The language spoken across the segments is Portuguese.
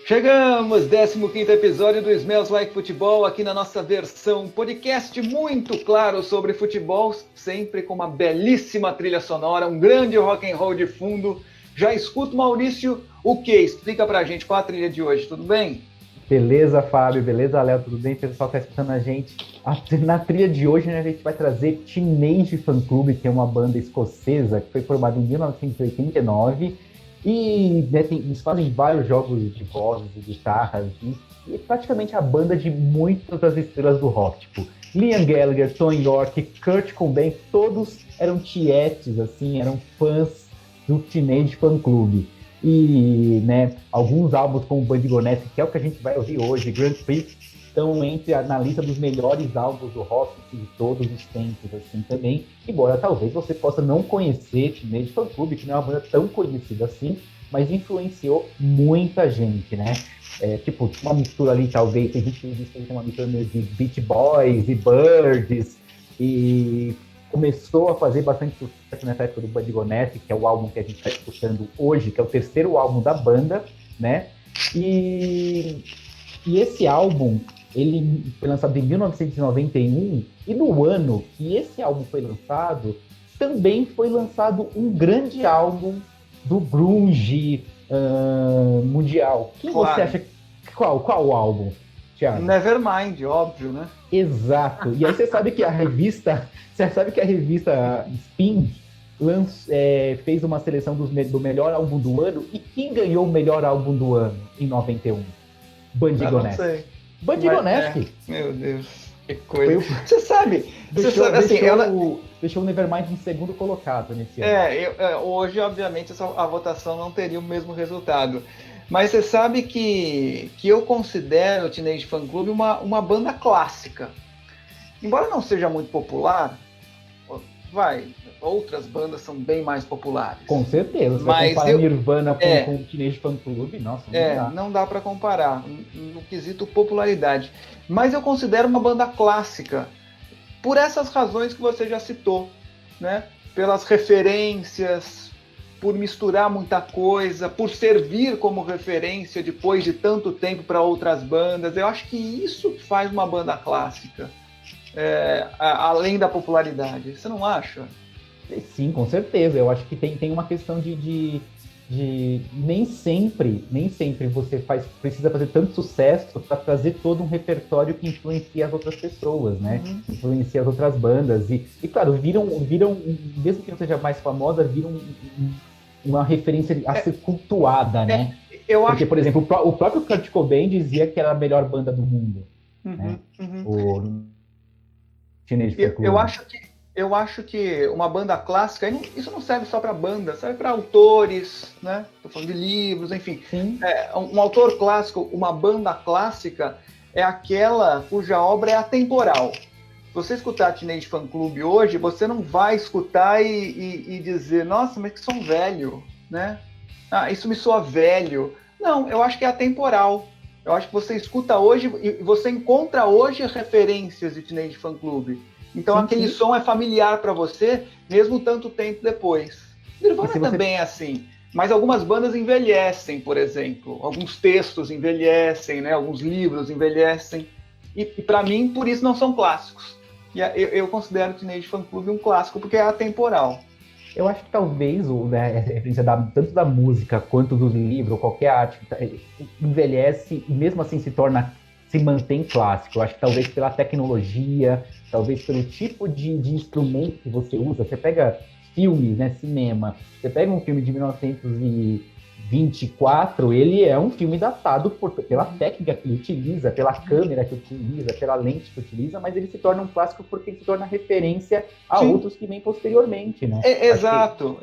Chegamos, 15º episódio do Smells Like Futebol, aqui na nossa versão podcast muito claro sobre futebol, sempre com uma belíssima trilha sonora, um grande rock and roll de fundo. Já escuto, Maurício, o que? Explica pra gente qual a trilha de hoje, tudo bem? Beleza, Fábio, beleza, Léo, tudo bem? Pessoal que tá escutando a gente. Na trilha de hoje, né, a gente vai trazer Teenage Fanclub, que é uma banda escocesa que foi formada em 1989 e né, eles fazem vários jogos de vozes e guitarras e é praticamente a banda de muitas das estrelas do rock, tipo Liam Gallagher, Tom York, Kurt Cobain, todos eram tietes, assim, eram fãs do Teenage Fanclub. E né, alguns álbuns como Band Gonesse, que é o que a gente vai ouvir hoje, Grand Prix, estão na lista dos melhores álbuns do rock de todos os tempos, assim, também. Embora talvez você possa não conhecer Teenage Fanclub, que não é uma banda tão conhecida assim, mas influenciou muita gente, né? Tipo, uma mistura ali, talvez, tem gente que diz que tem uma mistura de Beach Boys e Birds, e começou a fazer bastante sucesso nessa época do Band Gonesse, que é o álbum que a gente está escutando hoje, que é o terceiro álbum da banda, né? E esse álbum, ele foi lançado em 1991, e no ano que esse álbum foi lançado, também foi lançado um grande álbum do grunge mundial. Quem Claro. você acha? Qual álbum, Thiago? Nevermind, óbvio, né? Exato. E aí você sabe que a revista Spin fez uma seleção do melhor álbum do ano, e quem ganhou o melhor álbum do ano em 91? Band Gonesse. Band Gonesse. Meu Deus, que coisa. Você sabe, assim, deixou o Nevermind em segundo colocado nesse ano. Hoje, obviamente, a votação não teria o mesmo resultado. Mas você sabe que eu considero o Teenage Fanclub uma banda clássica. Embora não seja muito popular, outras bandas são bem mais populares. Com certeza. Você vai comparar Nirvana com o Teenage Fanclub, nossa, não dá para comparar no quesito popularidade. Mas eu considero uma banda clássica por essas razões que você já citou, né? Pelas referências, por misturar muita coisa, por servir como referência depois de tanto tempo para outras bandas. Eu acho que isso faz uma banda clássica, além da popularidade. Você não acha? Sim, com certeza. Eu acho que tem uma questão de nem sempre você precisa fazer tanto sucesso para trazer todo um repertório que influencia as outras pessoas, né? Uhum. Influencia as outras bandas. E claro, viram, mesmo que não seja mais famosa, viram uma referência a ser cultuada, né? Porque, por exemplo, o próprio Kurt Cobain dizia que era a melhor banda do mundo. Uhum, né? Uhum. O Teenage Fanclub. Eu acho que uma banda clássica, isso não serve só para banda, serve para autores, né? Estou falando de livros, enfim. Um autor clássico, uma banda clássica, é aquela cuja obra é atemporal. Se você escutar Teenage Fanclub hoje, você não vai escutar e dizer, nossa, mas que som velho, né? Ah, isso me soa velho. Não, eu acho que é atemporal. Eu acho que você escuta hoje e você encontra hoje referências de Teenage Fanclub. Então aquele som é familiar para você, mesmo tanto tempo depois. Nirvana também é assim. Mas algumas bandas envelhecem, por exemplo. Alguns textos envelhecem, né? Alguns livros envelhecem. E para mim, por isso não são clássicos. E eu considero o Teenage Fanclub um clássico porque é atemporal. Eu acho que talvez a referência tanto da música quanto do livro, ou qualquer arte, envelhece e mesmo assim se mantém clássico. Eu acho que talvez pela tecnologia, talvez pelo tipo de instrumento que você usa. Você pega filmes, né, cinema, você pega um filme de 1924, ele é um filme datado pela técnica que ele utiliza, pela câmera que utiliza, pela lente que utiliza, mas ele se torna um clássico porque ele se torna referência a outros que vêm posteriormente, né? Exato.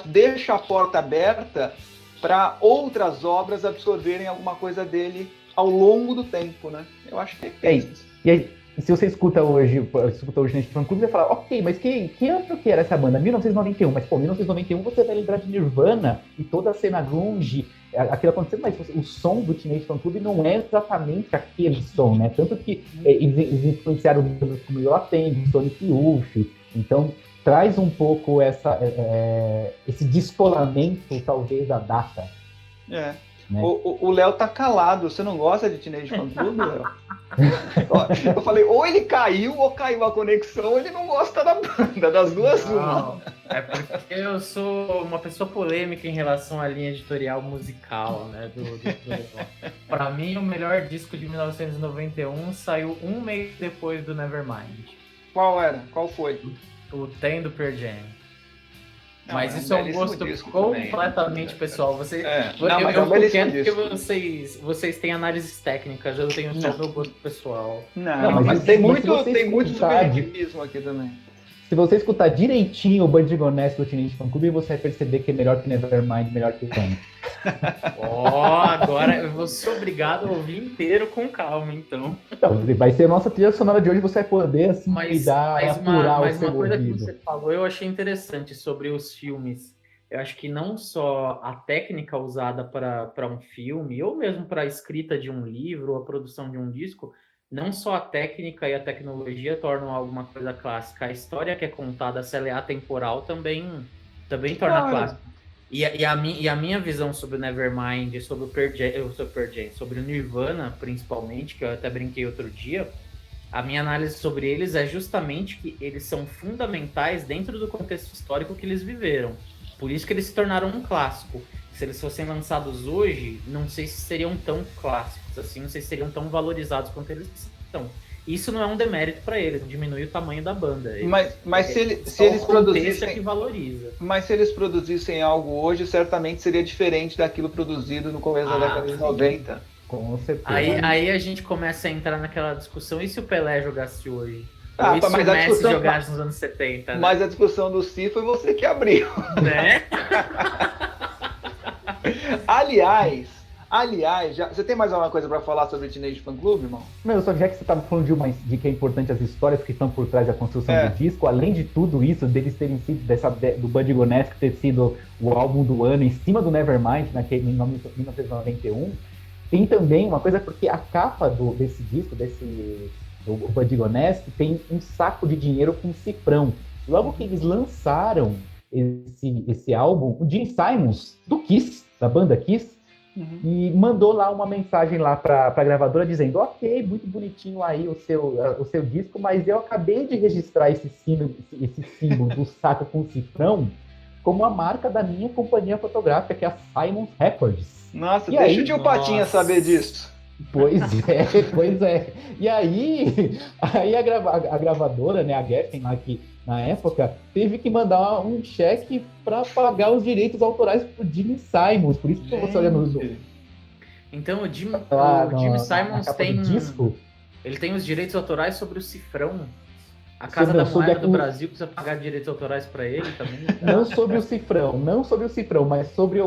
Deixa a porta aberta para outras obras absorverem alguma coisa dele ao longo do tempo, né? Eu acho que é isso. E aí, se você escuta hoje nesse Fanclub, você vai falar, ok, mas que ano que era essa banda? 1991. Mas, 1991 você vai lembrar de Nirvana e toda a cena grunge, aquilo acontecendo, mas o som do Teenage Fanclub não é exatamente aquele som, né? Tanto que eles influenciaram bandas como Yola Tengo, Sonic Youth. Então, traz um pouco esse descolamento, talvez, da data. né? O Léo tá calado. Você não gosta de Teenage Fanclub, Léo? Eu falei, ou ele caiu ou caiu a conexão, ou ele não gosta da banda, das duas uma. É porque eu sou uma pessoa polêmica em relação à linha editorial musical, né? Para mim, o melhor disco de 1991 saiu um mês depois do Nevermind. Qual era? Qual foi? O Ten do Pearl Jam. Não, mas isso é um gosto completamente pessoal. Eu fico quieto porque vocês têm análises técnicas, eu tenho só meu gosto pessoal. Não, mas tem muito subjetivismo aqui também. Se você escutar direitinho o Bandido Honesto do Teenage Fanclub, você vai perceber que é melhor que Nevermind, melhor que o Ten. Agora eu vou ser obrigado a ouvir inteiro com calma, então. Então, vai ser a nossa trilha sonora de hoje, você vai poder assim, cuidar, apurar o seu uma coisa ouvido. Que você falou, eu achei interessante sobre os filmes. Eu acho que não só a técnica usada para um filme, ou mesmo para a escrita de um livro, ou a produção de um disco, não só a técnica e a tecnologia tornam alguma coisa clássica, a história que é contada, se ela é atemporal, também torna clássica. E a minha visão sobre o Nevermind, sobre o Pearl Jam, sobre o Nirvana, principalmente, que eu até brinquei outro dia, a minha análise sobre eles é justamente que eles são fundamentais dentro do contexto histórico que eles viveram. Por isso que eles se tornaram um clássico. Se eles fossem lançados hoje, não sei se seriam tão clássicos assim, não sei se seriam tão valorizados quanto eles são. Isso não é um demérito para eles, não diminui o tamanho da banda. Mas se eles produzissem, que valoriza. Mas se eles produzissem algo hoje, certamente seria diferente daquilo produzido no começo da década de 90. Com certeza. Aí a gente começa a entrar naquela discussão, e se o Pelé jogasse hoje? Ou e se o Messi jogasse nos anos 70? Né? Mas a discussão do Si foi você que abriu. Né? Aliás, você tem mais alguma coisa para falar sobre o Teenage Fanclub, irmão? Não, só já que você estava falando de que é importante as histórias que estão por trás da construção do disco, além de tudo isso, deles terem sido do Bandido Honesto ter sido o álbum do ano em cima do Nevermind, em 1991, tem também uma coisa, porque a capa desse disco, do Bandido Honesto, tem um saco de dinheiro com cifrão. Logo que eles lançaram esse álbum, o Gene Simons, do Kiss, da banda Kiss, e mandou lá uma mensagem lá para a gravadora dizendo: ok, muito bonitinho aí o seu disco, mas eu acabei de registrar esse símbolo do saco com cifrão como a marca da minha companhia fotográfica, que é a Simons Records. Nossa, deixa o tio Patinha saber disso. Pois é. E aí a gravadora, né, a Geffen, lá que na época, teve que mandar um cheque para pagar os direitos autorais pro Gene Simons. Por isso que você olha no... Então o Jimmy Simons tem... disco, ele tem os direitos autorais sobre o cifrão. A Casa da Moeda do Brasil precisa pagar direitos autorais para ele também. Não sobre o cifrão, mas sobre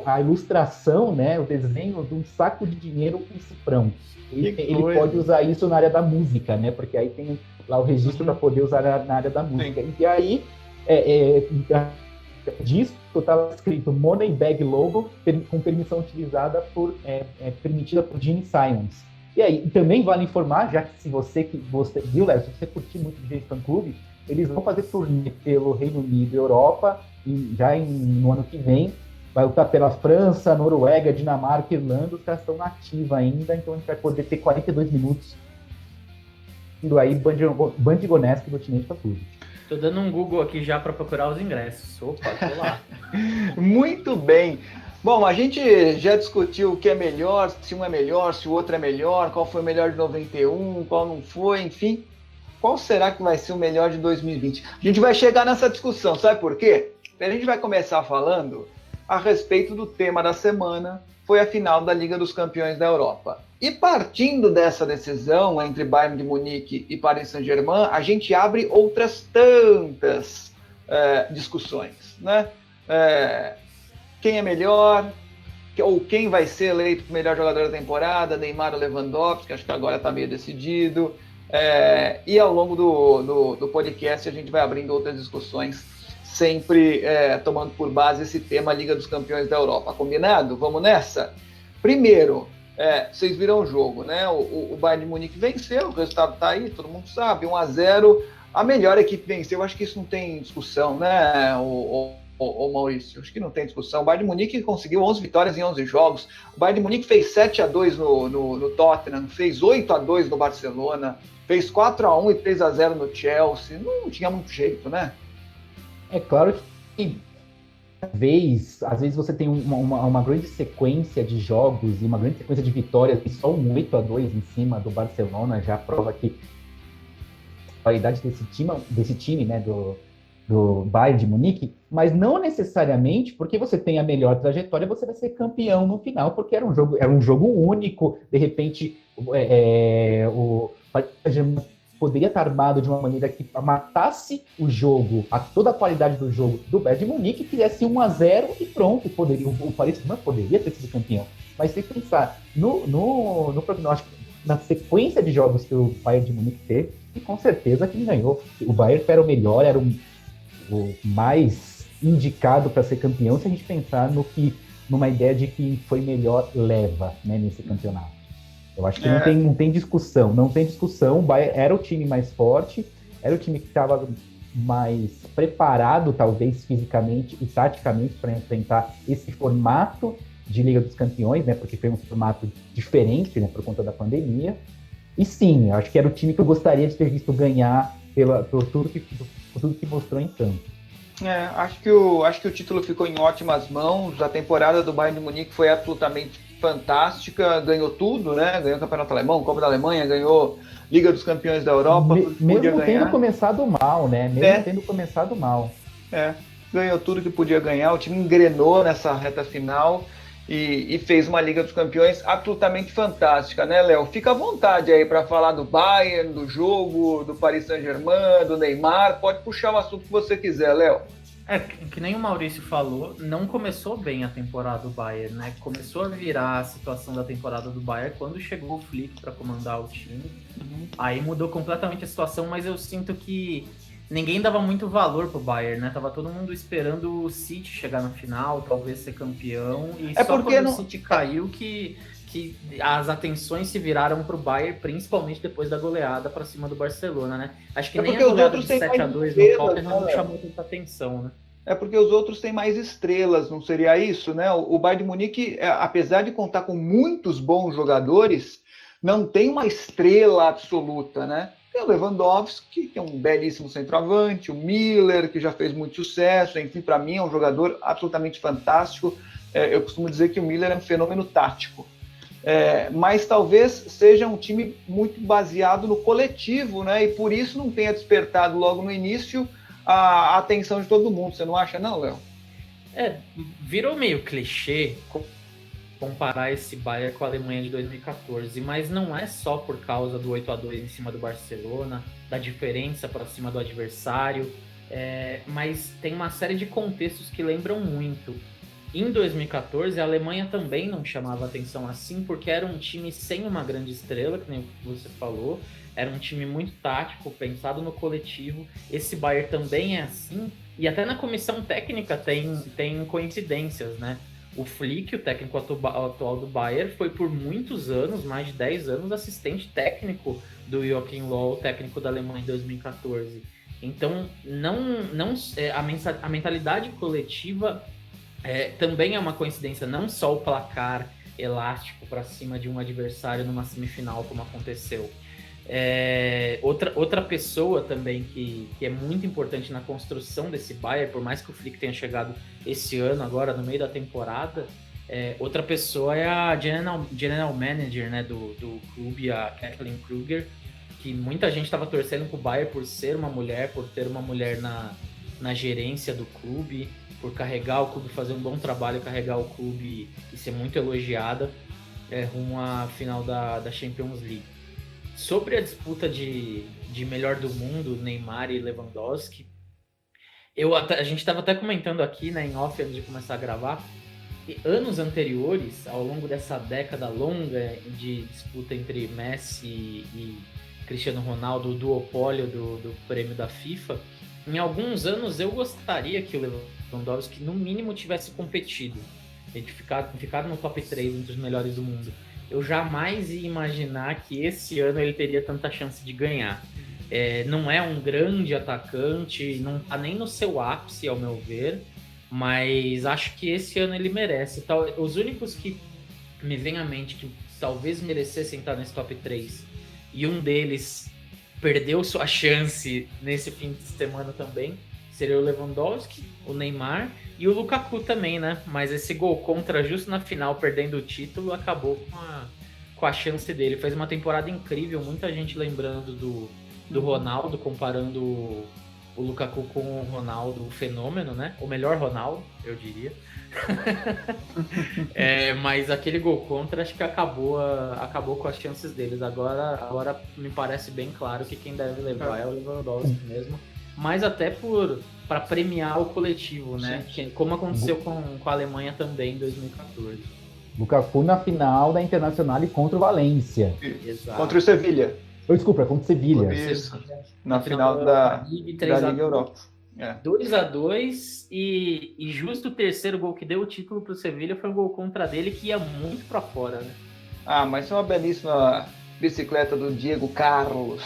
a ilustração, né, o desenho de um saco de dinheiro com cifrão. Ele pode usar isso na área da música, né? Porque aí tem lá o registro para poder usar na área da música. Sim. E aí, disco estava escrito Money Bag Logo, com permissão utilizada permitida por Gene Simons. E aí, também vale informar, já que se você viu, Léo, se você curtir muito o Teenage Fanclub, eles vão fazer turnê pelo Reino Unido e Europa, e no ano que vem. Vai lutar pela França, Noruega, Dinamarca, Irlanda, os caras estão na ativa ainda, então a gente vai poder ter 42 minutos indo aí Bandido Honesto do Teenage Fanclub. Tô dando um Google aqui já para procurar os ingressos. Opa, tô lá. Muito bem. Bom, a gente já discutiu o que é melhor, se um é melhor, se o outro é melhor, qual foi o melhor de 91, qual não foi, enfim. Qual será que vai ser o melhor de 2020? A gente vai chegar nessa discussão, sabe por quê? A gente vai começar falando a respeito do tema da semana, foi a final da Liga dos Campeões da Europa. E partindo dessa decisão entre Bayern de Munique e Paris Saint-Germain, a gente abre outras tantas discussões, né? Quem é melhor, ou quem vai ser eleito o melhor jogador da temporada, Neymar ou Lewandowski, acho que agora está meio decidido. E ao longo do podcast a gente vai abrindo outras discussões, sempre tomando por base esse tema Liga dos Campeões da Europa. Combinado? Vamos nessa? Primeiro, vocês viram o jogo, né? O Bayern de Munique venceu, o resultado está aí, todo mundo sabe, 1-0. A melhor equipe venceu, acho que isso não tem discussão, né, o ô Maurício, acho que não tem discussão. O Bayern de Munique conseguiu 11 vitórias em 11 jogos. O Bayern de Munique fez 7-2 no Tottenham, fez 8-2 no Barcelona, fez 4-1 e 3-0 no Chelsea. Não tinha muito jeito, né? É claro que às vezes você tem uma grande sequência de jogos e uma grande sequência de vitórias e só um 8-2 em cima do Barcelona já prova que a qualidade desse time, né, do Bayern de Munique, mas não necessariamente porque você tem a melhor trajetória, você vai ser campeão no final, porque era um jogo único, de repente o Paris Saint-Germain poderia estar armado de uma maneira que matasse o jogo, toda a qualidade do jogo do Bayern de Munique, fizesse 1-0 e pronto, o Paris Saint-Germain poderia ter sido campeão. Mas se pensar no prognóstico, na sequência de jogos que o Bayern de Munique teve, e com certeza quem ganhou. O Bayern era o melhor, era o mais indicado para ser campeão, se a gente pensar numa ideia de que foi melhor leva, né, nesse campeonato. Eu acho que não tem discussão. O Bayern era o time mais forte, era o time que estava mais preparado, talvez, fisicamente e taticamente, para enfrentar esse formato de Liga dos Campeões, né, porque foi um formato diferente, né, por conta da pandemia. E sim, eu acho que era o time que eu gostaria de ter visto ganhar por tudo que mostrou em campo. Acho que o título ficou em ótimas mãos. A temporada do Bayern de Munique foi absolutamente fantástica, ganhou tudo, né? Ganhou o Campeonato Alemão, Copa da Alemanha, ganhou Liga dos Campeões da Europa. Mesmo tendo começado mal, né? Ganhou tudo que podia ganhar. O time engrenou nessa reta final e fez uma Liga dos Campeões absolutamente fantástica, né, Léo? Fica à vontade aí para falar do Bayern, do jogo, do Paris Saint-Germain, do Neymar. Pode puxar o assunto que você quiser, Léo. Que nem o Maurício falou, não começou bem a temporada do Bayern, né? Começou a virar a situação da temporada do Bayern quando chegou o Flick para comandar o time. Aí mudou completamente a situação, mas eu sinto que ninguém dava muito valor pro Bayern, né? Tava todo mundo esperando o City chegar na final, talvez ser campeão, e só quando o City caiu que as atenções se viraram pro Bayern, principalmente depois da goleada para cima do Barcelona, né? Acho que nem a goleada de 7-2 no Tottenham não chamou tanta atenção, né? É porque os outros têm mais estrelas, não seria isso, né? O Bayern de Munique, apesar de contar com muitos bons jogadores, não tem uma estrela absoluta, né? Tem o Lewandowski, que é um belíssimo centroavante, o Miller, que já fez muito sucesso, enfim, para mim é um jogador absolutamente fantástico. Eu costumo dizer que o Miller é um fenômeno tático. Mas talvez seja um time muito baseado no coletivo, né? E por isso não tenha despertado logo no início a atenção de todo mundo. Você não acha, não, Léo? Virou meio clichê comparar esse Bayern com a Alemanha de 2014, mas não é só por causa do 8-2 em cima do Barcelona, da diferença para cima do adversário, mas tem uma série de contextos que lembram muito. Em 2014, a Alemanha também não chamava atenção assim, porque era um time sem uma grande estrela, que nem você falou, era um time muito tático, pensado no coletivo. Esse Bayern também é assim, e até na comissão técnica tem coincidências, né? O Flick, o técnico atual do Bayern, foi por muitos anos, mais de 10 anos, assistente técnico do Joachim Löw, técnico da Alemanha em 2014. Então, a mentalidade coletiva também é uma coincidência, não só o placar elástico para cima de um adversário numa semifinal, como aconteceu. Outra pessoa também que é muito importante na construção desse Bayern, por mais que o Flick tenha chegado esse ano, agora no meio da temporada, outra pessoa é a General Manager, né, do clube, a Kathleen Kruger, que muita gente estava torcendo pro Bayern por ser uma mulher, por ter uma mulher na gerência do clube, por carregar o clube, fazer um bom trabalho, carregar o clube e ser muito elogiada rumo à final da Champions League. Sobre a disputa de melhor do mundo, Neymar e Lewandowski, a gente estava até comentando aqui, né, em off antes de começar a gravar, que anos anteriores, ao longo dessa década longa de disputa entre Messi e Cristiano Ronaldo, o duopólio do prêmio da FIFA, em alguns anos eu gostaria que o Lewandowski no mínimo tivesse competido, ficado no top 3 entre os melhores do mundo. Eu jamais ia imaginar que esse ano ele teria tanta chance de ganhar. Não é um grande atacante, não está nem no seu ápice, ao meu ver, Mas acho que esse ano ele merece. Os únicos que me vem à mente que talvez merecessem estar nesse top 3, e um deles perdeu sua chance nesse fim de semana também, seria o Lewandowski, o Neymar e o Lukaku também, né? Mas esse gol contra justo na final, perdendo o título, acabou com a chance dele. Fez uma temporada incrível, muita gente lembrando do Ronaldo, comparando o Lukaku com o Ronaldo, o fenômeno, né? O melhor Ronaldo, eu diria. Mas aquele gol contra, acho que acabou com as chances deles. Agora me parece bem claro que quem deve levar é o Lewandowski mesmo. Mas até para premiar o coletivo, né? Como aconteceu com a Alemanha também em 2014. Lukaku na final da Internacional e contra o Valência. Exato. Contra o Sevilha. Desculpa, contra o Sevilha. Isso. Na final da Liga Europa. 2-2 e justo o terceiro gol que deu o título pro Sevilha foi um gol contra dele que ia muito para fora, né? Mas é uma belíssima bicicleta do Diego Carlos,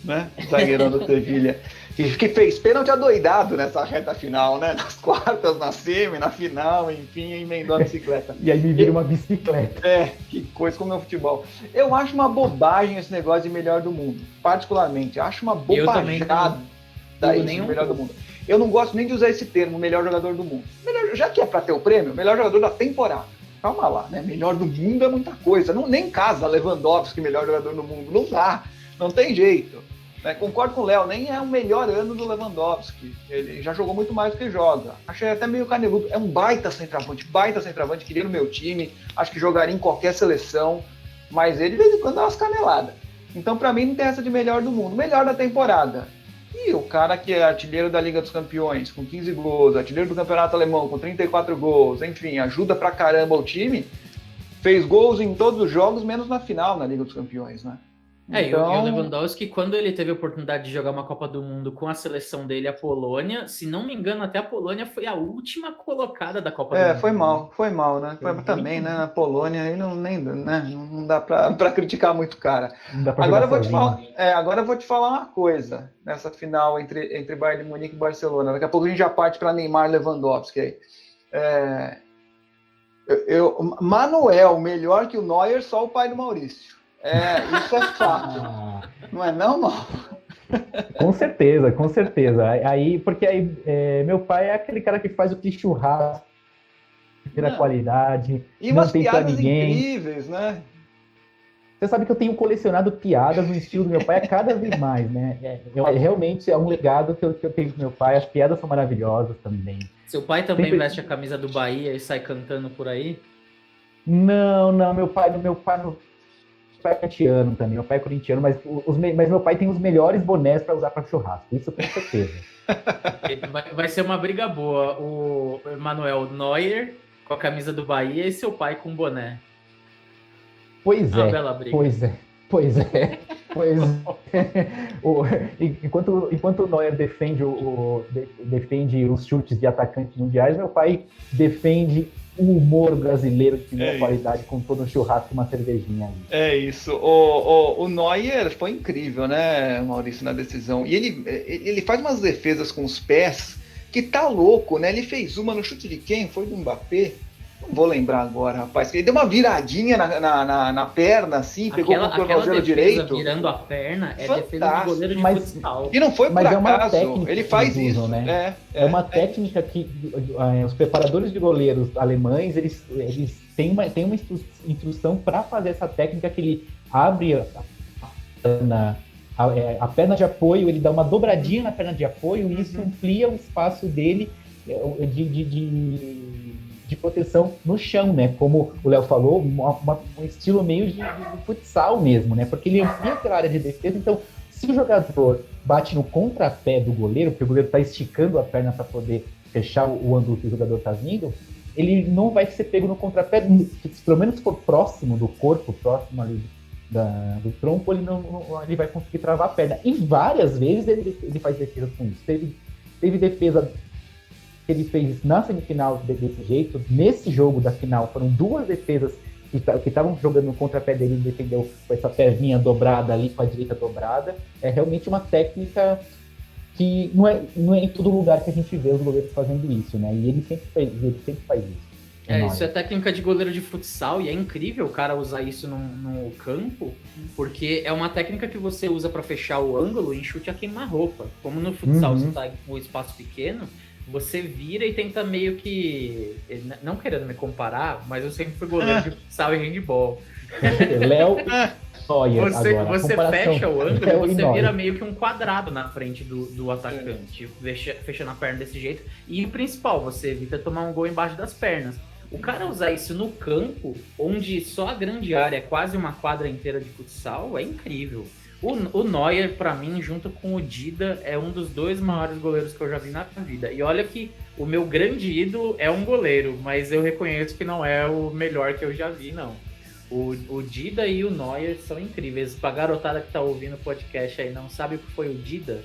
né? Zagueirão do Sevilha. Que fez pênalti adoidado nessa reta final, né? Nas quartas, na semi, na final, enfim, emendou a bicicleta. E aí me vira uma bicicleta. Que coisa como é o futebol. Eu acho uma bobagem esse negócio de melhor do mundo, particularmente. Acho uma bobajada isso, melhor do mundo. Eu não gosto nem de usar esse termo, melhor jogador do mundo. Já que é para ter o prêmio, melhor jogador da temporada. Calma lá, né? Melhor do mundo é muita coisa. Nem casa Lewandowski, melhor jogador do mundo. Não dá, não tem jeito. Concordo com o Léo, nem é o melhor ano do Lewandowski. Ele já jogou muito mais do que joga. Achei até meio caneludo. É um baita centroavante, queria no meu time. Acho que jogaria em qualquer seleção. Mas ele, de vez em quando, dá umas caneladas. Então, para mim, não tem essa de melhor do mundo. Melhor da temporada. E o cara que é artilheiro da Liga dos Campeões, com 15 gols, artilheiro do Campeonato Alemão, com 34 gols, enfim, ajuda pra caramba o time, fez gols em todos os jogos, menos na final na Liga dos Campeões, né? E o Lewandowski, quando ele teve a oportunidade de jogar uma Copa do Mundo com a seleção dele, a Polônia, se não me engano, até a Polônia foi a última colocada da Copa do Mundo. Foi mal, né? Também, né? Na Polônia, aí não dá pra criticar muito o cara. Agora eu vou te falar uma coisa, nessa final entre Bayern de Munique e Barcelona. Daqui a pouco a gente já parte para Neymar e Lewandowski aí. Manuel, melhor que o Neuer, só o pai do Maurício. Isso é fato. Não é não? Com certeza. Porque meu pai é aquele cara que faz o churrasco, tira qualidade, e não umas tem pra piadas ninguém. incríveis, né? Você sabe que eu tenho colecionado piadas no estilo do meu pai cada vez mais, né? Realmente é um legado que eu tenho do meu pai. As piadas são maravilhosas também. Seu pai também veste a camisa do Bahia e sai cantando por aí? Não, meu pai é corintiano também, meu pai é corintiano, mas meu pai tem os melhores bonés para usar para churrasco, isso com certeza. Vai ser uma briga boa, o Manuel Neuer com a camisa do Bahia e seu pai com boné. Pois é, bela briga. Pois é. Enquanto o Neuer defende os chutes de atacantes mundiais, meu pai defende o humor brasileiro que tem uma qualidade com todo um churrasco e uma cervejinha ali. É isso. O Neuer foi incrível, né, Maurício, na decisão. E ele faz umas defesas com os pés que tá louco, né? Ele fez uma no chute de quem? Foi do Mbappé? Não vou lembrar agora, rapaz. Ele deu uma viradinha na perna, assim, pegou com o tornozelo direito. Virando a perna é defesa de goleiro de futsal. E não foi por acaso. Ele faz isso, né? É uma técnica que os preparadores de goleiros alemães, eles têm uma instrução para fazer essa técnica que ele abre a perna de apoio, ele dá uma dobradinha na perna de apoio e isso amplia o espaço dele de proteção no chão, né? Como o Léo falou, um estilo meio de futsal mesmo, né? Porque ele amplia aquela área de defesa, então se o jogador bate no contrapé do goleiro, porque o goleiro está esticando a perna para poder fechar o ângulo que o jogador está vindo, ele não vai ser pego no contrapé, pelo menos se for próximo do corpo, próximo ali do tronco, ele vai conseguir travar a perna. E várias vezes ele faz defesa com isso. Teve defesa que ele fez na semifinal desse jeito. Nesse jogo da final foram duas defesas que estavam jogando no contrapé dele, ele defendeu com essa perninha dobrada ali, com a direita dobrada. É realmente uma técnica que não é em todo lugar que a gente vê os goleiros fazendo isso, né? E ele sempre faz isso. Isso é técnica de goleiro de futsal e é incrível o cara usar isso no campo, porque é uma técnica que você usa para fechar o ângulo em chute a queima-roupa. Como no futsal você tá com o espaço pequeno, você vira e tenta meio que... Não querendo me comparar, mas eu sempre fui goleiro de futsal e handball. Léo Neuer Você fecha o ângulo e você vira meio que um quadrado na frente do atacante, fechando a perna desse jeito. E o principal, você evita tomar um gol embaixo das pernas. O cara usar isso no campo, onde só a grande área é quase uma quadra inteira de futsal, é incrível. O Neuer, pra mim, junto com o Dida, é um dos 2 maiores goleiros que eu já vi na vida. E olha que o meu grande ídolo é um goleiro, mas eu reconheço que não é o melhor que eu já vi, não. O Dida e o Neuer são incríveis. Pra garotada que tá ouvindo o podcast aí não sabe o que foi o Dida,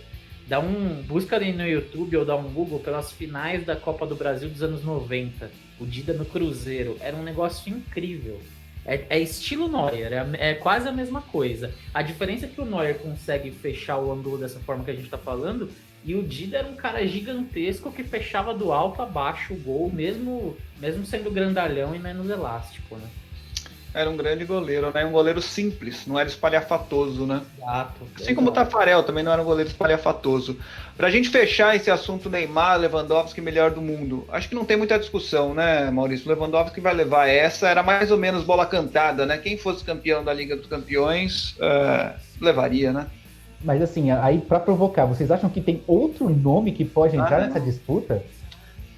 busca ali no YouTube ou dá um Google pelas finais da Copa do Brasil dos anos 90. O Dida no Cruzeiro. Era um negócio incrível. É estilo Neuer, é quase a mesma coisa. A diferença é que o Neuer consegue fechar o ângulo dessa forma que a gente tá falando, e o Dida era um cara gigantesco que fechava do alto a baixo o gol, mesmo sendo grandalhão e menos elástico, né? Era um grande goleiro, né? Um goleiro simples, não era espalhafatoso, né? Exato. Assim como o Tafarel também não era um goleiro espalhafatoso. Pra gente fechar esse assunto Neymar, Lewandowski, melhor do mundo, acho que não tem muita discussão, né, Maurício? Lewandowski vai levar essa, era mais ou menos bola cantada, né? Quem fosse campeão da Liga dos Campeões, levaria, né? Mas assim, aí pra provocar, vocês acham que tem outro nome que pode entrar nessa disputa?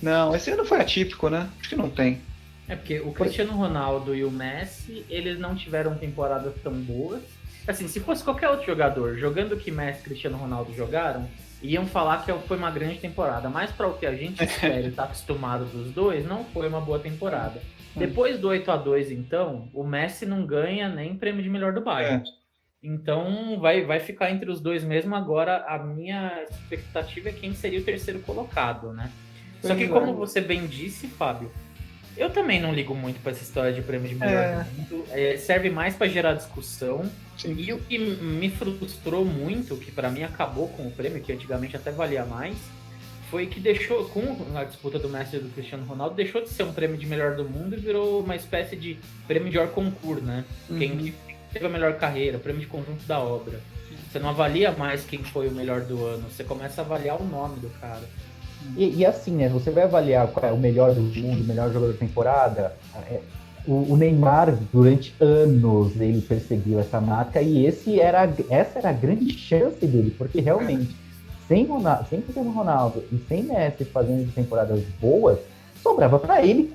Não, esse ano foi atípico, né? Acho que não tem. Porque o Cristiano Ronaldo e o Messi, eles não tiveram temporadas tão boas. Assim, se fosse qualquer outro jogador jogando o que Messi e Cristiano Ronaldo jogaram, iam falar que foi uma grande temporada. Mas para o que a gente espera e está acostumado dos dois, não foi uma boa temporada. Depois do 8-2, então, o Messi não ganha nem prêmio de melhor do Bayern. Então, vai ficar entre os dois mesmo. Agora, a minha expectativa é quem seria o terceiro colocado, né? Só que, como você bem disse, Fábio, eu também não ligo muito para essa história de prêmio de melhor do mundo. Serve mais para gerar discussão. Sim. E o que me frustrou muito, que para mim acabou com o prêmio, que antigamente até valia mais, foi que deixou, com a disputa do Messi e do Cristiano Ronaldo, deixou de ser um prêmio de melhor do mundo e virou uma espécie de prêmio de hors concurso, né? Quem teve a melhor carreira, prêmio de conjunto da obra. Você não avalia mais quem foi o melhor do ano, você começa a avaliar o nome do cara. E assim, né? Você vai avaliar qual é o melhor do mundo, o melhor jogador da temporada. O Neymar, durante anos, ele perseguiu essa marca e essa era a grande chance dele, porque realmente, sem Cristiano Ronaldo e sem Messi fazendo temporadas boas, sobrava para ele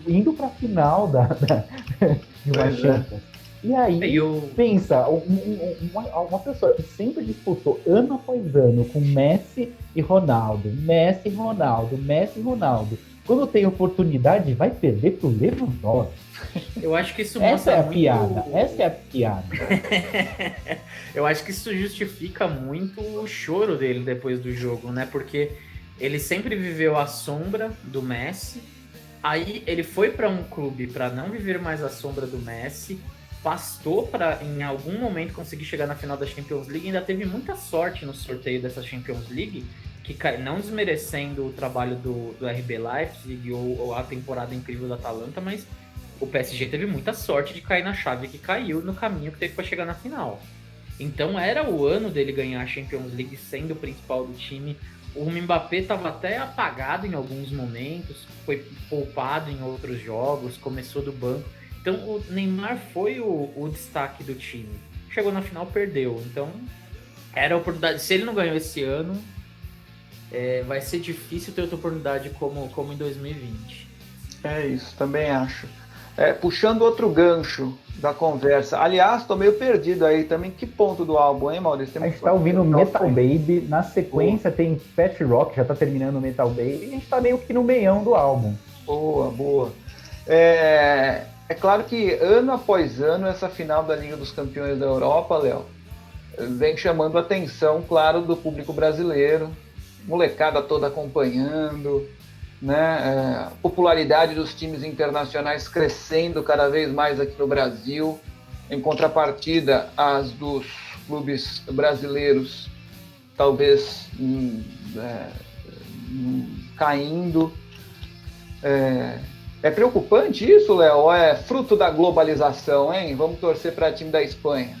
indo para a final de uma Champions. E aí, pensa, uma pessoa que sempre disputou ano após ano com Messi e Ronaldo, quando tem oportunidade, vai perder pro Lewandowski. Eu acho que isso mostra Essa é a piada. Eu acho que isso justifica muito o choro dele depois do jogo, né? Porque ele sempre viveu à sombra do Messi, aí ele foi para um clube para não viver mais à sombra do Messi, pastou para em algum momento conseguir chegar na final da Champions League, ainda teve muita sorte no sorteio dessa Champions League, que não desmerecendo o trabalho do RB Leipzig ou a temporada incrível da Atalanta, mas o PSG teve muita sorte de cair na chave que caiu no caminho que teve para chegar na final. Então era o ano dele ganhar a Champions League sendo o principal do time. O Mbappé estava até apagado em alguns momentos, foi poupado em outros jogos, começou do banco. Então o Neymar foi o destaque do time. Chegou na final, perdeu. Então era a oportunidade. Se ele não ganhou esse ano, vai ser difícil ter outra oportunidade como em 2020. É isso, também acho. Puxando outro gancho da conversa. Aliás, tô meio perdido aí também. Que ponto do álbum, hein, Maurício? A gente tá ouvindo Metal Baby. Na sequência tem Fat Rock, já tá terminando o Metal Baby. E a gente tá meio que no meião do álbum. Boa. É claro que ano após ano essa final da Liga dos Campeões da Europa, Léo, vem chamando a atenção, claro, do público brasileiro, molecada toda acompanhando, né? A popularidade dos times internacionais crescendo cada vez mais aqui no Brasil, em contrapartida as dos clubes brasileiros talvez caindo. É preocupante isso, Léo? Ou é fruto da globalização, hein? Vamos torcer para time da Espanha.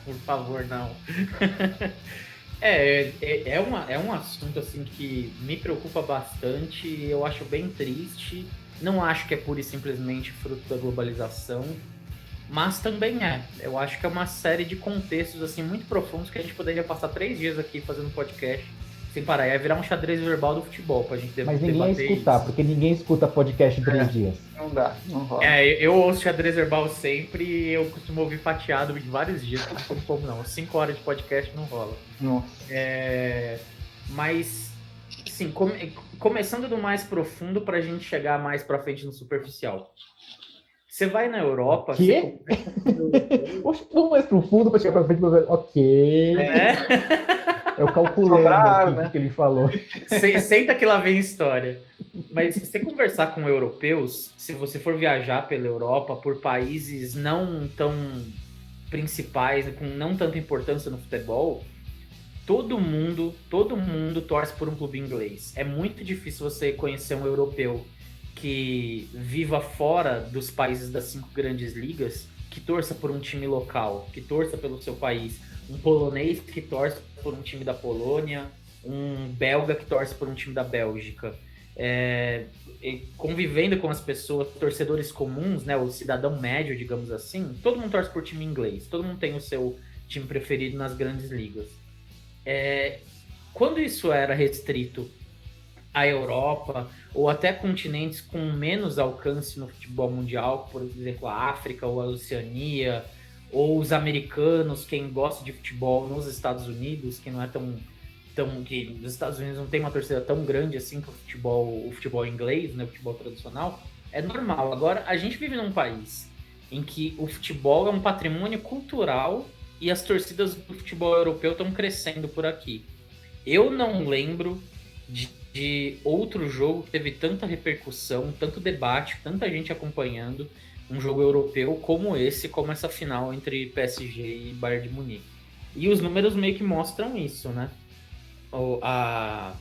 Por favor, não. É um assunto assim que me preocupa bastante, eu acho bem triste. Não acho que é pura e simplesmente fruto da globalização, mas também eu acho que é uma série de contextos assim muito profundos que a gente poderia passar 3 dias aqui fazendo podcast sem parar. Ia virar um xadrez verbal do futebol pra gente debater. Mas ninguém ia escutar, porque ninguém escuta podcast em 3 dias. Não dá, não rola. Eu ouço xadrez verbal sempre e eu costumo ouvir fatiado em vários dias, não. 5 horas de podcast não rola. Nossa. Mas, assim, começando do mais profundo pra gente chegar mais pra frente no superficial. Você vai na Europa... Quê? Vamos mais profundo pra chegar pra frente. Ok. Eu calculei o que ele falou. Senta que lá vem história. Mas se você conversar com europeus, se você for viajar pela Europa, por países não tão principais, com não tanta importância no futebol, todo mundo torce por um clube inglês. É muito difícil você conhecer um europeu que viva fora dos países das 5 grandes ligas, que torça por um time local, que torça pelo seu país. Um polonês que torce por um time da Polônia, um belga que torce por um time da Bélgica. Convivendo com as pessoas, torcedores comuns, né, o cidadão médio, digamos assim, todo mundo torce por time inglês, todo mundo tem o seu time preferido nas grandes ligas. Quando isso era restrito à Europa, ou até continentes com menos alcance no futebol mundial, por exemplo, a África ou a Oceania, ou os americanos, quem gosta de futebol nos Estados Unidos, que não é que os Estados Unidos não tem uma torcida tão grande assim para o futebol inglês, né, o futebol tradicional, é normal. Agora, a gente vive num país em que o futebol é um patrimônio cultural e as torcidas do futebol europeu estão crescendo por aqui. Eu não lembro de outro jogo que teve tanta repercussão, tanto debate, tanta gente acompanhando um jogo europeu como essa final entre PSG e Bayern de Munique. E os números meio que mostram isso, né? A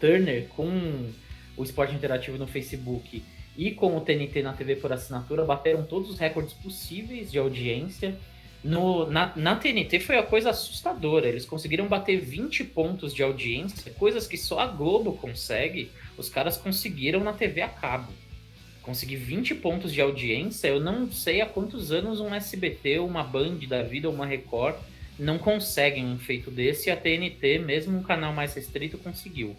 Turner, com o Esporte Interativo no Facebook e com o TNT na TV por assinatura, bateram todos os recordes possíveis de audiência. Na TNT foi a coisa assustadora. Eles conseguiram bater 20 pontos de audiência, coisas que só a Globo consegue. Os caras conseguiram na TV a cabo. Conseguir 20 pontos de audiência, eu não sei há quantos anos um SBT, uma Band da vida ou uma Record não conseguem um feito desse, e a TNT, mesmo um canal mais restrito, conseguiu.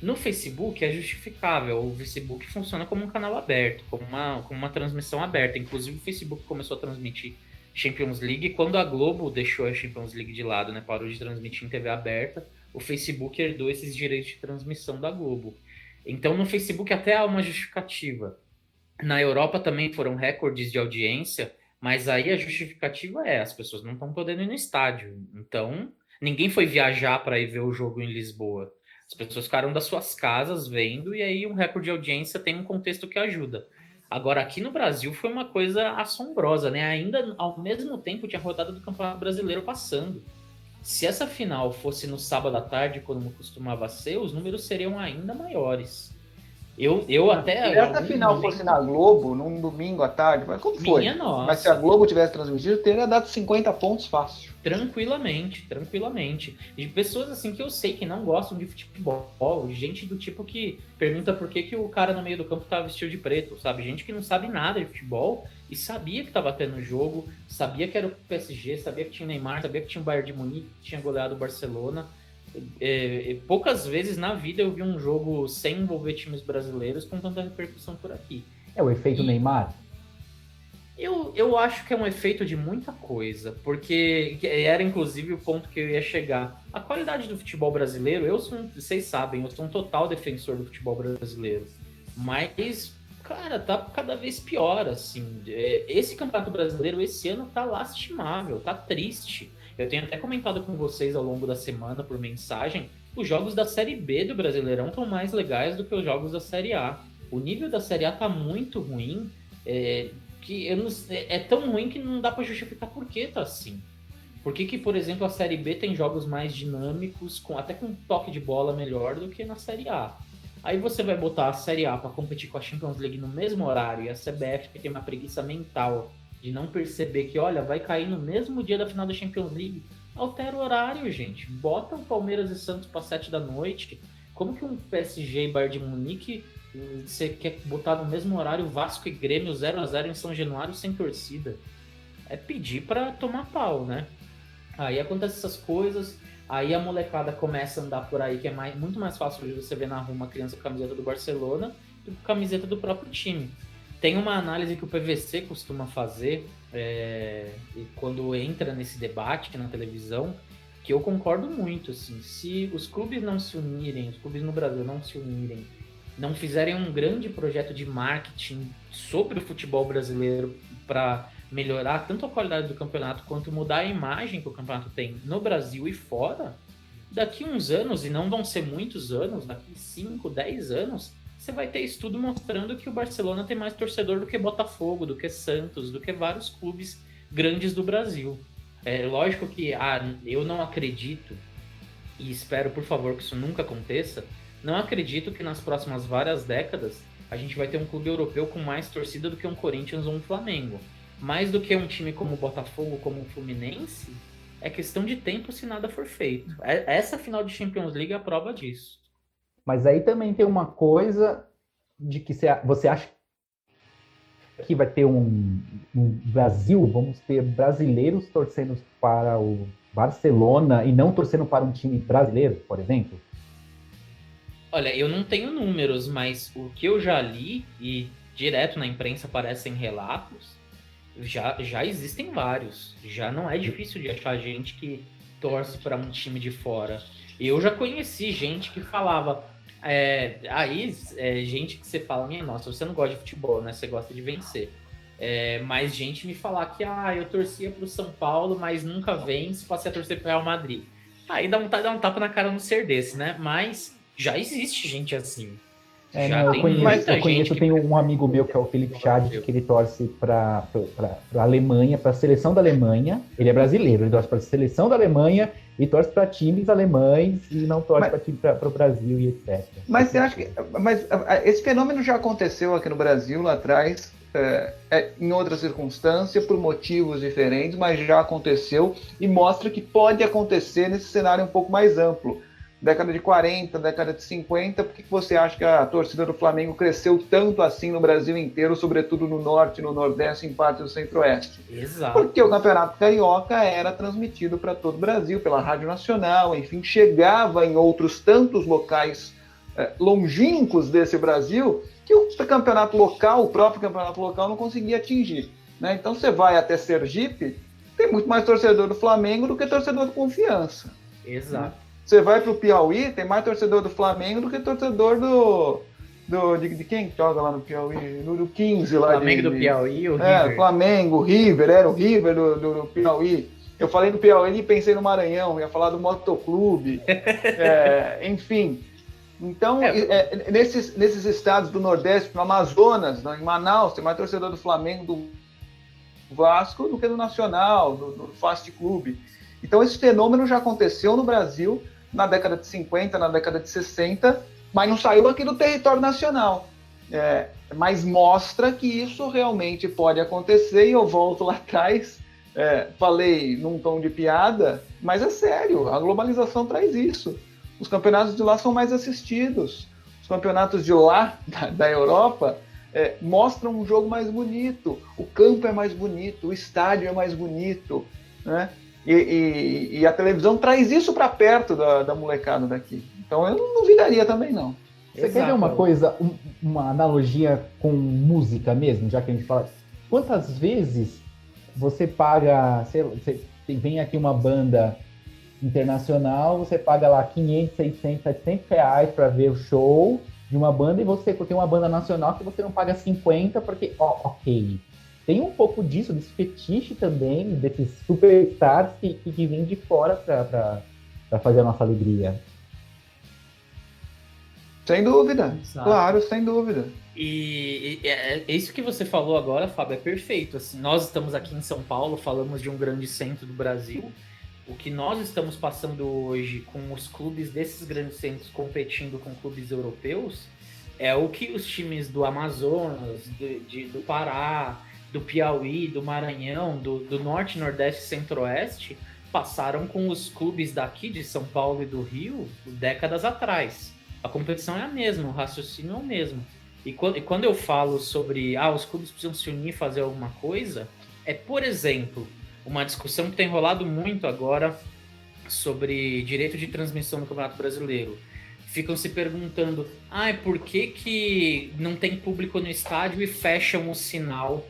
No Facebook é justificável, o Facebook funciona como um canal aberto, como uma transmissão aberta. Inclusive o Facebook começou a transmitir Champions League quando a Globo deixou a Champions League de lado, né, parou de transmitir em TV aberta, o Facebook herdou esses direitos de transmissão da Globo. Então no Facebook até há uma justificativa. Na Europa também foram recordes de audiência, mas aí a justificativa as pessoas não estão podendo ir no estádio. Então, ninguém foi viajar para ir ver o jogo em Lisboa. As pessoas ficaram das suas casas vendo, e aí um recorde de audiência tem um contexto que ajuda. Agora, aqui no Brasil foi uma coisa assombrosa, né? Ainda ao mesmo tempo tinha a rodada do Campeonato Brasileiro passando. Se essa final fosse no sábado à tarde, como costumava ser, os números seriam ainda maiores. Eu até... Se essa final fosse na Globo, num domingo à tarde, mas como foi? Minha nossa. Mas se a Globo tivesse transmitido, teria dado 50 pontos fácil. Tranquilamente. De pessoas assim que eu sei que não gostam de futebol, gente do tipo que pergunta por que o cara no meio do campo tava vestido de preto, sabe? Gente que não sabe nada de futebol e sabia que tava tendo jogo, sabia que era o PSG, sabia que tinha o Neymar, sabia que tinha o Bayern de Munique, que tinha goleado o Barcelona. Poucas vezes na vida eu vi um jogo sem envolver times brasileiros com tanta repercussão por aqui. É o efeito Neymar? Eu acho que é um efeito de muita coisa, porque era inclusive o ponto que eu ia chegar. A qualidade do futebol brasileiro, vocês sabem, eu sou um total defensor do futebol brasileiro, mas, cara, tá cada vez pior, assim. Esse Campeonato Brasileiro, esse ano, tá lastimável, tá triste. Eu tenho até comentado com vocês ao longo da semana por mensagem, os jogos da Série B do Brasileirão estão mais legais do que os jogos da Série A. O nível da Série A tá muito ruim, que é tão ruim que não dá para justificar por que tá assim. Por que, por exemplo, a Série B tem jogos mais dinâmicos, até com um toque de bola melhor do que na Série A? Aí você vai botar a Série A para competir com a Champions League no mesmo horário, e a CBF que tem uma preguiça mental de não perceber que, olha, vai cair no mesmo dia da final da Champions League. Altera o horário, gente. Bota o Palmeiras e Santos para 7 da noite. Como que um PSG e Bayern de Munique você quer botar no mesmo horário Vasco e Grêmio 0-0 em São Januário sem torcida? É pedir para tomar pau, né? Aí acontecem essas coisas, aí a molecada começa a andar por aí, que é muito mais fácil de você ver na rua uma criança com camiseta do Barcelona do que camiseta do próprio time. Tem uma análise que o PVC costuma fazer quando entra nesse debate na televisão, que eu concordo muito, assim, se os clubes não se unirem, os clubes no Brasil não se unirem, não fizerem um grande projeto de marketing sobre o futebol brasileiro para melhorar tanto a qualidade do campeonato quanto mudar a imagem que o campeonato tem no Brasil e fora, daqui uns anos, e não vão ser muitos anos, daqui 5, 10 anos, você vai ter estudo mostrando que o Barcelona tem mais torcedor do que Botafogo, do que Santos, do que vários clubes grandes do Brasil. É lógico que eu não acredito, e espero, por favor, que isso nunca aconteça, não acredito que nas próximas várias décadas a gente vai ter um clube europeu com mais torcida do que um Corinthians ou um Flamengo. Mais do que um time como o Botafogo, como o Fluminense, é questão de tempo se nada for feito. Essa final de Champions League é a prova disso. Mas aí também tem uma coisa de que você acha que vai ter um Brasil, vamos ter brasileiros torcendo para o Barcelona e não torcendo para um time brasileiro, por exemplo? Olha, eu não tenho números, mas o que eu já li, e direto na imprensa aparecem relatos, já existem vários. Já não é difícil de achar gente que torce para um time de fora. Eu já conheci gente que falava... gente que você fala, minha nossa, você não gosta de futebol, né? Você gosta de vencer. Mas gente me falar que eu torcia pro São Paulo, mas nunca vence, passei a torcer pro Real Madrid. Aí dá vontade de dar um tapa na cara no ser desse, né? Mas já existe gente assim. Eu conheço, tem um amigo meu que é o Felipe Chad, que ele torce para a Alemanha, para a seleção da Alemanha. Ele é brasileiro, ele torce para a seleção da Alemanha e torce para times alemães e não torce para o Brasil e etc. Mas você acha que esse fenômeno já aconteceu aqui no Brasil lá atrás, em outras circunstâncias, por motivos diferentes, mas já aconteceu e mostra que pode acontecer nesse cenário um pouco mais amplo. Década de 40, década de 50, por que você acha que a torcida do Flamengo cresceu tanto assim no Brasil inteiro, sobretudo no Norte, no Nordeste, em parte do Centro-Oeste? Exato. Porque o Campeonato Carioca era transmitido para todo o Brasil, pela Rádio Nacional, enfim, chegava em outros tantos locais longínquos desse Brasil, que o campeonato local, o próprio campeonato local, não conseguia atingir, né? Então você vai até Sergipe, tem muito mais torcedor do Flamengo do que torcedor do Confiança. Exato. Né? Você vai para o Piauí, tem mais torcedor do Flamengo do que torcedor de quem joga lá no Piauí? Do 15 lá. Flamengo do Piauí, o River. Flamengo, o River, era o River do Piauí. Eu falei do Piauí e pensei no Maranhão, ia falar do Motoclube. Enfim. Então, nesses estados do Nordeste, no Amazonas, em Manaus, tem mais torcedor do Flamengo, do Vasco do que do Nacional, do Fast Clube. Então, esse fenômeno já aconteceu no Brasil na década de 50, na década de 60, mas não saiu aqui do território nacional. Mas mostra que isso realmente pode acontecer, e eu volto lá atrás, falei num tom de piada, mas é sério, a globalização traz isso. Os campeonatos de lá são mais assistidos. Os campeonatos de lá, da Europa, mostram um jogo mais bonito, o campo é mais bonito, o estádio é mais bonito, né? E a televisão traz isso para perto da molecada daqui. Então eu não duvidaria também, não. Você quer ver uma coisa, uma analogia com música mesmo, já que a gente fala... Quantas vezes você paga... Você vem aqui uma banda internacional, você paga lá 500, 600, 700 reais para ver o show de uma banda, e você tem uma banda nacional que você não paga 50 porque, ok... Tem um pouco disso, desse fetiche também, desses superstars que vêm de fora para fazer a nossa alegria. Sem dúvida, Exato. Claro, sem dúvida. E isso que você falou agora, Fábio, é perfeito. Assim, nós estamos aqui em São Paulo, falamos de um grande centro do Brasil, o que nós estamos passando hoje com os clubes desses grandes centros competindo com clubes europeus é o que os times do Amazonas, do Pará, do Piauí, do Maranhão, do Norte, Nordeste e Centro-Oeste passaram com os clubes daqui de São Paulo e do Rio décadas atrás. A competição é a mesma, o raciocínio é o mesmo. E quando eu falo sobre os clubes precisam se unir e fazer alguma coisa, por exemplo, uma discussão que tem rolado muito agora sobre direito de transmissão no Campeonato Brasileiro. Ficam se perguntando, por que não tem público no estádio e fecham o sinal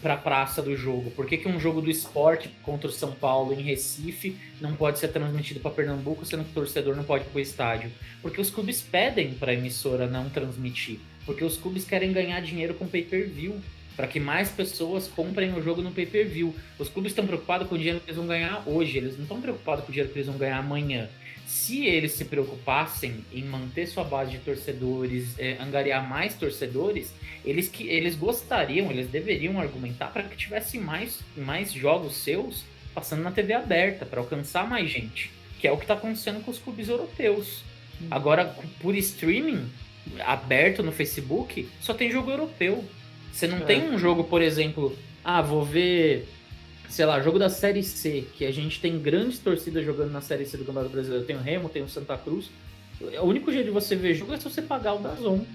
para a praça do jogo? Por que um jogo do Sport contra o São Paulo em Recife não pode ser transmitido para Pernambuco, sendo que o torcedor não pode ir para o estádio? Porque os clubes pedem para a emissora não transmitir. Porque os clubes querem ganhar dinheiro com pay-per-view, para que mais pessoas comprem o jogo no pay-per-view. Os clubes estão preocupados com o dinheiro que eles vão ganhar hoje, eles não estão preocupados com o dinheiro que eles vão ganhar amanhã. Se eles se preocupassem em manter sua base de torcedores, angariar mais torcedores, eles gostariam, eles deveriam argumentar para que tivesse mais jogos seus passando na TV aberta, para alcançar mais gente, que é o que está acontecendo com os clubes europeus. Agora, por streaming, aberto no Facebook, só tem jogo europeu. Você não tem um jogo, por exemplo, vou ver, sei lá, jogo da Série C, que a gente tem grandes torcidas jogando na Série C do Campeonato Brasileiro. Tem o Remo, tem o Santa Cruz. O único jeito de você ver jogo é se você pagar o DAZN.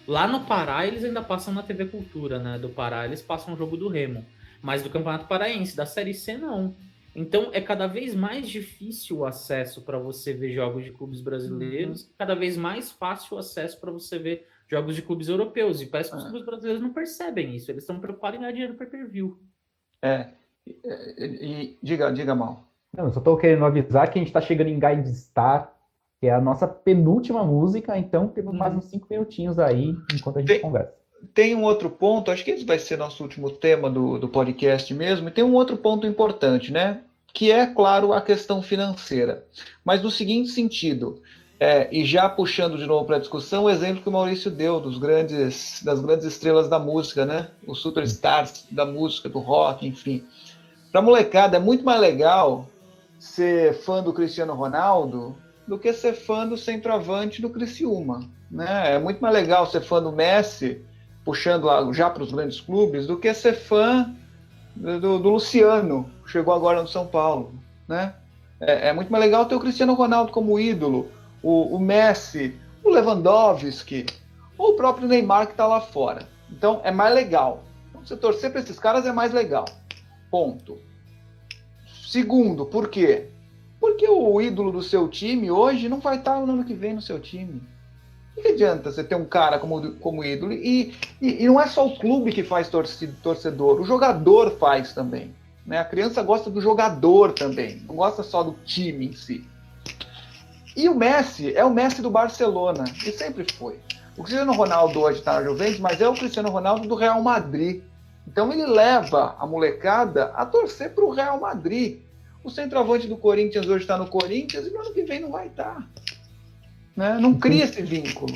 Lá no Pará, eles ainda passam na TV Cultura, né? Do Pará, eles passam o jogo do Remo. Mas do Campeonato Paraense, da Série C, não. Então, é cada vez mais difícil o acesso para você ver jogos de clubes brasileiros, cada vez mais fácil o acesso para você ver jogos de clubes europeus. E parece que os clubes brasileiros não percebem isso. Eles estão preocupados em ganhar dinheiro para pay-per-view. Diga, Mal. Não, eu só estou querendo avisar que a gente está chegando em Guide Star, que é a nossa penúltima música, então temos mais uns 5 minutinhos aí, enquanto a gente conversa. Tem um outro ponto, acho que esse vai ser nosso último tema do podcast mesmo, e tem um outro ponto importante, né? Que é, claro, a questão financeira. Mas no seguinte sentido, e já puxando de novo para a discussão, o exemplo que o Maurício deu das grandes estrelas da música, né? Os superstars da música, do rock, enfim. Para a molecada é muito mais legal ser fã do Cristiano Ronaldo do que ser fã do centroavante do Criciúma, né? É muito mais legal ser fã do Messi, puxando já para os grandes clubes, do que ser fã do Luciano, que chegou agora no São Paulo, né? É muito mais legal ter o Cristiano Ronaldo como ídolo, o Messi, o Lewandowski, ou o próprio Neymar que está lá fora. Então, é mais legal. Então, você torcer para esses caras é mais legal. Ponto. Segundo, por quê? Porque o ídolo do seu time hoje não vai estar no ano que vem no seu time. O que adianta você ter um cara como ídolo? E não é só o clube que faz torcedor, o jogador faz também. Né? A criança gosta do jogador também, não gosta só do time em si. E o Messi é o Messi do Barcelona, e sempre foi. O Cristiano Ronaldo hoje está na Juventus, mas é o Cristiano Ronaldo do Real Madrid. Então ele leva a molecada a torcer para o Real Madrid. O centroavante do Corinthians hoje está no Corinthians e no ano que vem não vai estar. Né? Não cria esse vínculo.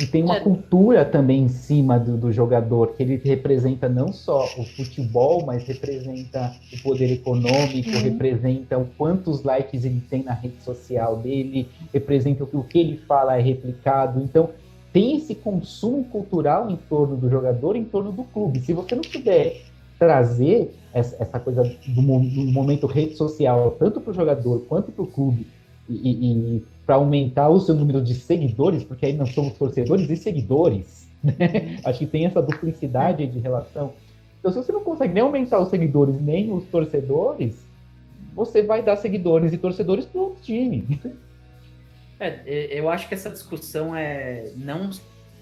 E tem uma cultura também em cima do jogador, que ele representa não só o futebol, mas representa o poder econômico, representa o quantos likes ele tem na rede social dele, representa o que ele fala é replicado. Então, tem esse consumo cultural em torno do jogador, em torno do clube. Se você não puder trazer essa coisa do momento rede social, tanto para o jogador quanto para o clube, e para aumentar o seu número de seguidores, porque aí nós somos torcedores e seguidores, né? Acho que tem essa duplicidade de relação. Então, se você não consegue nem aumentar os seguidores, nem os torcedores, você vai dar seguidores e torcedores para outro time. Eu acho que essa discussão não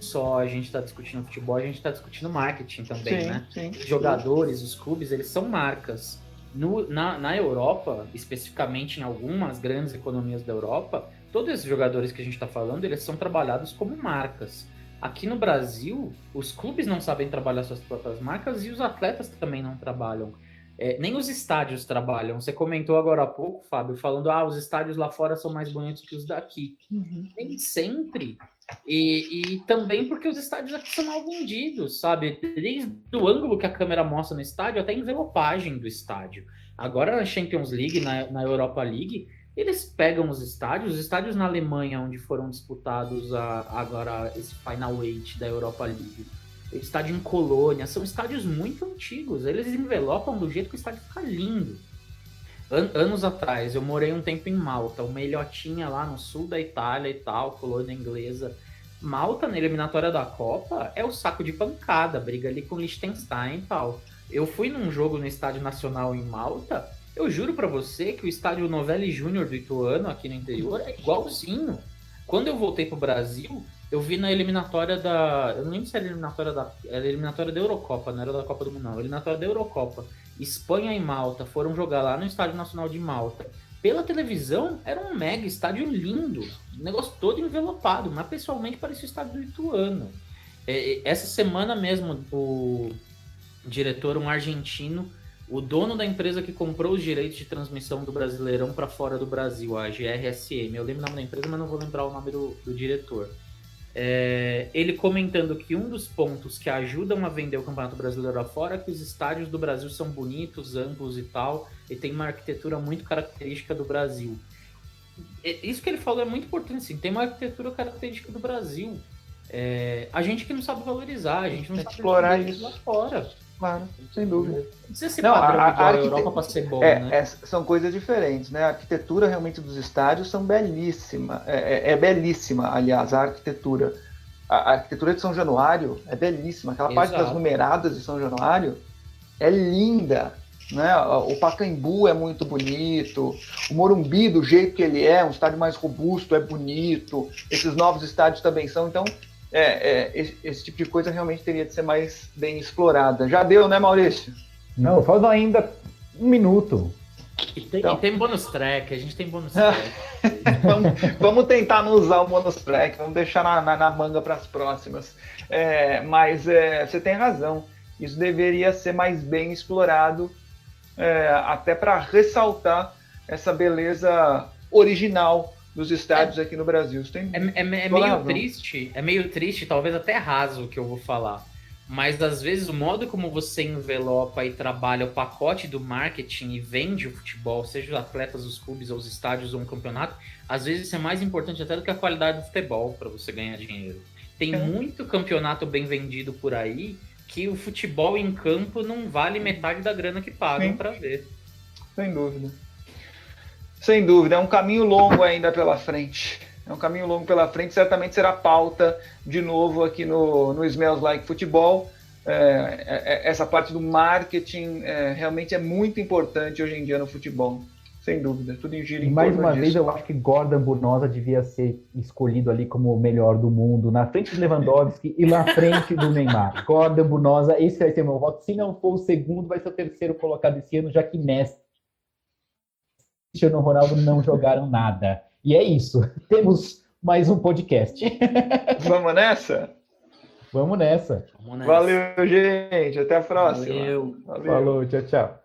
só a gente está discutindo futebol, a gente está discutindo marketing também, né? Sim. Os jogadores, os clubes, eles são marcas. Na Europa, especificamente em algumas grandes economias da Europa, todos esses jogadores que a gente está falando, eles são trabalhados como marcas. Aqui no Brasil, os clubes não sabem trabalhar suas próprias marcas e os atletas também não trabalham. Nem os estádios trabalham. Você comentou agora há pouco, Fábio, falando os estádios lá fora são mais bonitos que os daqui. Nem sempre. E também porque os estádios aqui são mal vendidos, sabe? Desde o ângulo que a câmera mostra no estádio até a envelopagem do estádio. Agora na Champions League, na Europa League, eles pegam os estádios na Alemanha, onde foram disputados agora esse Final Eight da Europa League. O estádio em Colônia, são estádios muito antigos, eles envelopam do jeito que o estádio fica lindo. Anos atrás, eu morei um tempo em Malta, uma ilhotinha lá no sul da Itália e tal, colônia inglesa. Malta, na eliminatória da Copa, é o saco de pancada, briga ali com Liechtenstein e tal. Eu fui num jogo no Estádio Nacional em Malta, eu juro pra você que o estádio Novelli Júnior do Ituano, aqui no interior, é igualzinho. Quando eu voltei pro Brasil, eu vi na eliminatória da... Eu não lembro se era era a eliminatória da Eurocopa, não era da Copa do Mundo, não. A eliminatória da Eurocopa. Espanha e Malta foram jogar lá no Estádio Nacional de Malta. Pela televisão, era um mega estádio lindo. O negócio todo envelopado, mas pessoalmente parecia o estádio do Ituano. Essa semana mesmo, o diretor, um argentino, o dono da empresa que comprou os direitos de transmissão do Brasileirão para fora do Brasil, a GRSM. Eu lembro o nome da empresa, mas não vou lembrar o nome do diretor. Ele comentando que um dos pontos que ajudam a vender o Campeonato Brasileiro afora é que os estádios do Brasil são bonitos, amplos e tal, e tem uma arquitetura muito característica do Brasil. Isso que ele falou é muito importante, assim, tem uma arquitetura característica do Brasil. A gente que não sabe valorizar, a gente não sabe explorar isso lá fora. Claro, sem dúvida. Não precisa ser padrão igual a Europa para ser bom, né? São coisas diferentes, né? A arquitetura realmente dos estádios são belíssima. É belíssima, aliás, a arquitetura. A arquitetura de São Januário é belíssima. Aquela parte das numeradas de São Januário é linda, né? O Pacaembu é muito bonito. O Morumbi, do jeito que ele é, um estádio mais robusto, é bonito. Esses novos estádios também são, então... esse tipo de coisa realmente teria de ser mais bem explorada. Já deu, né, Maurício? Não, falta ainda 1 minuto. E tem bônus track, a gente tem bônus track. vamos tentar não usar o bônus track, vamos deixar na manga para as próximas. Mas você tem razão, isso deveria ser mais bem explorado, até para ressaltar essa beleza original dos estádios aqui no Brasil. É meio triste, talvez até raso o que eu vou falar. Mas às vezes o modo como você envelopa e trabalha o pacote do marketing e vende o futebol, seja os atletas, os clubes, ou os estádios ou um campeonato, às vezes isso é mais importante até do que a qualidade do futebol para você ganhar dinheiro. Tem muito campeonato bem vendido por aí que o futebol em campo não vale metade da grana que pagam para ver. Sem dúvida. Sem dúvida, é um caminho longo ainda pela frente. Certamente será pauta de novo aqui no Smells Like Futebol. Essa parte do marketing realmente é muito importante hoje em dia no futebol. Sem dúvida, tudo gira em torno disso. Mais uma vez, eu acho que Gordon Bunosa devia ser escolhido ali como o melhor do mundo, na frente do Lewandowski e na frente do Neymar. Gordon Bunosa, esse vai ser meu voto. Se não for o segundo, vai ser o terceiro colocado esse ano, já que Messi e Cristiano Ronaldo não jogaram nada. E é isso. Temos mais um podcast. Vamos nessa? Vamos nessa. Valeu, gente. Até a próxima. Valeu. Falou, tchau, tchau.